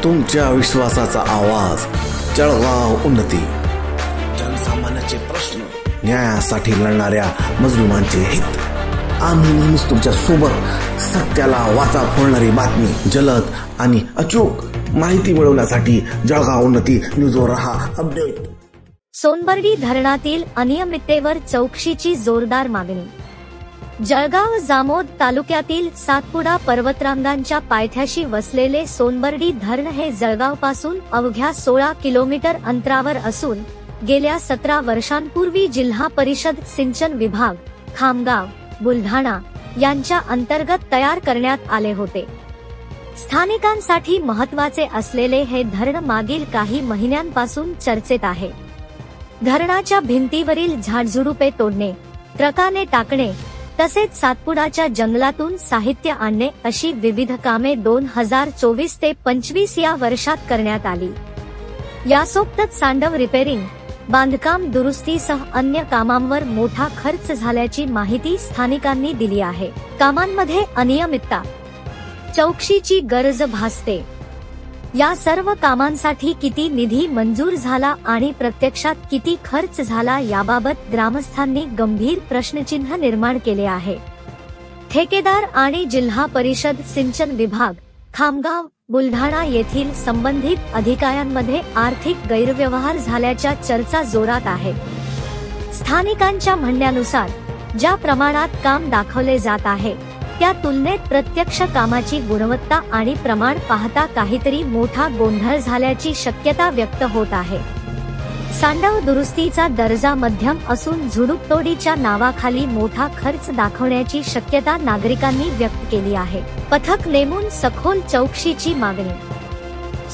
तुमच्या विश्वासाचा आवाज, जळगाव उन्नती। जनसामान्याचे प्रश्न, न्यायासाठी लढणाऱ्या मजलुमांचे हित। आम्ही नेहमीच तुमच्या सोबत। सत्याला वाचा फोडणारी बातमी, जलद आणि अचूक माहिती मिळवण्यासाठी जळगाव उन्नती न्यूजवर रहा अपडेट। सोनबर्डी धरणातील अनियमिततेवर चौकशीची जोरदार मागणी। जळगाव जामोद तालुक्यातील सातपुडा पर्वतरांगांच्या पायथ्याशी वसलेले सोनबर्डी धरण हे जळगावपासून अवघ्या 16 किलोमीटर अंतरावर असून गेल्या 17 वर्षांपूर्वी जिल्हा परिषद सिंचन विभाग, खामगाव, बुलढाणा यांच्या अंतर्गत तयार करण्यात आले होते। स्थानिकांसाठी महत्त्वाचे असलेले हे धरण मागील काही महिन्यांपासून चर्चेत आहे। धरणाच्या भिंतीवरील झाडझुडुपे तोडणे, ट्रकाने टाकणे तसेच सातपुडाच्या जंगलातून साहित्य आणणे अशी विविध कामे 2024 ते 25 या वर्षात करण्यात आली। यासोबतच सांडव रिपेरिंग, बांधकाम दुरुस्तीसह अन्य कामांवर मोठा खर्च झाल्याची माहिती स्थानिकांनी दिली आहे। कामांमध्ये अनियमितता, चौकशीची गरज भासते। या सर्व कामांसाठी किती निधी मंजूर झाला आणि प्रत्यक्षात किती खर्च झाला याबाबत ग्रामस्थांनी गंभीर प्रश्नचिन्ह निर्माण केले आहे। ठेकेदार आणि जिल्हा परिषद सिंचन विभाग, खामगाव, बुलढाणा येथील संबंधित अधिकाऱ्यांमध्ये आर्थिक गैरव्यवहार झाल्याच्या चर्चा जोरात आहेत। स्थानिकांच्या म्हणण्यानुसार ज्या प्रमाणात काम दाखवले जात आहे त्या तुलनेत प्रत्यक्ष कामाची गुणवत्ता आणि प्रमाण पाहता काहीतरी मोठा गोंधळ झाल्याची शक्यता व्यक्त होत आहे। सांडव दुरुस्तीचा दर्जा मध्यम असून झुडूपतोडीच्या नावाखाली मोठा खर्च दाखवण्याची शक्यता नागरिकांनी व्यक्त केली आहे। पथक नेमून सखोल चौकशीची मागणी।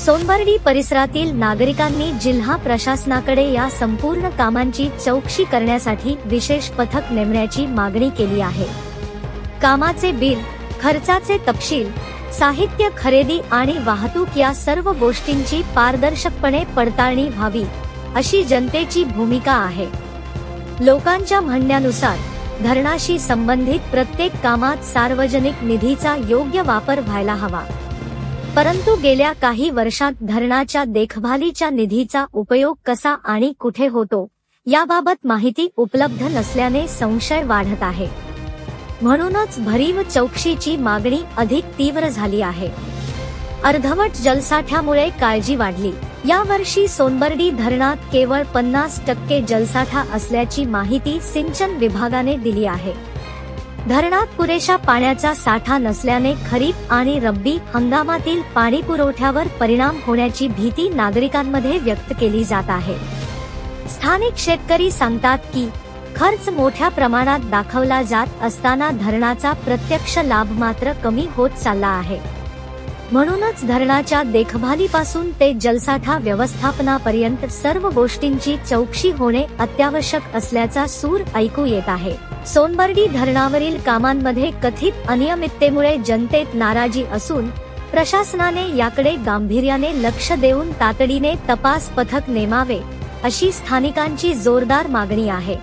सोनबर्डी परिसरातील नागरिकांनी जिल्हा प्रशासनाकडे या संपूर्ण कामांची चौकशी करण्यासाठी विशेष पथक नेमण्याची मागणी केली आहे। कामाचे बिल, खर्चाचे तपशील, साहित्य खरेदी आणि वाहतूक या सर्व गोष्टींची पारदर्शकपणे पडताळणी व्हावी अशी जनतेची भूमिका आहे। लोकांच्या म्हणण्यानुसार धरणाशी संबंधित प्रत्येक कामात सार्वजनिक निधीचा योग्य वापर व्हायला हवा, परंतु गेल्या काही वर्षात धरणाच्या देखभालीच्या निधीचा उपयोग कसा आणि कुठे होतो याबाबत माहिती उपलब्ध नसल्याने संशय वाढत आहे। म्हणूनच भरीव चौकशीची मागणी अधिक तीव्र झाली आहे। अर्धवट जलसाठ्यामुळे काळजी वाढली। यावर्षी सोनबर्डी धरणात केवळ 50% जलसाठा असल्याची माहिती सिंचन विभागाने दिली आहे। धरणात पुरेशा पाण्याचा साठा नसल्याने खरीप आणि रब्बी हंगामातील पाणी पुरवठ्यावर परिणाम होण्याची भीती नागरिकांमध्ये व्यक्त केली जात आहे। स्थानिक शेतकरी सांगतात की खर्च मोठ्या प्रमाणात दाखवला जात असताना धरणाचा प्रत्यक्ष लाभ मात्र कमी होत चालला आहे। म्हणूनच धरणाच्या देखभालीपासून ते जलसाठा व्यवस्थापनापर्यंत सर्व गोष्टींची चौकशी होणे अत्यावश्यक असल्याचा सूर ऐकू येत आहे। सोनबर्डी धरणावरील कामांमध्ये कथित अनियमिततेमुळे जनतेत नाराजी असून प्रशासनाने याकडे गांभीर्याने लक्ष देऊन तातडीने तपास पथक नेमावे अशी स्थानिकांची जोरदार मागणी आहे।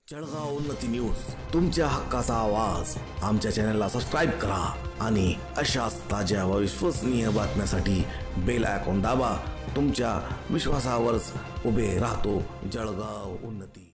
जळगाव उन्नती न्यूज, तुमच्या हक्काचा आवाज। आमच्या चॅनलला सबस्क्राइब करा आणि अशाच ताज्या व विश्वसनीय बातम्यांसाठी बेल आयकॉन दाबा। तुमच्या विश्वासावरच उभे राहतो जळगाव उन्नती।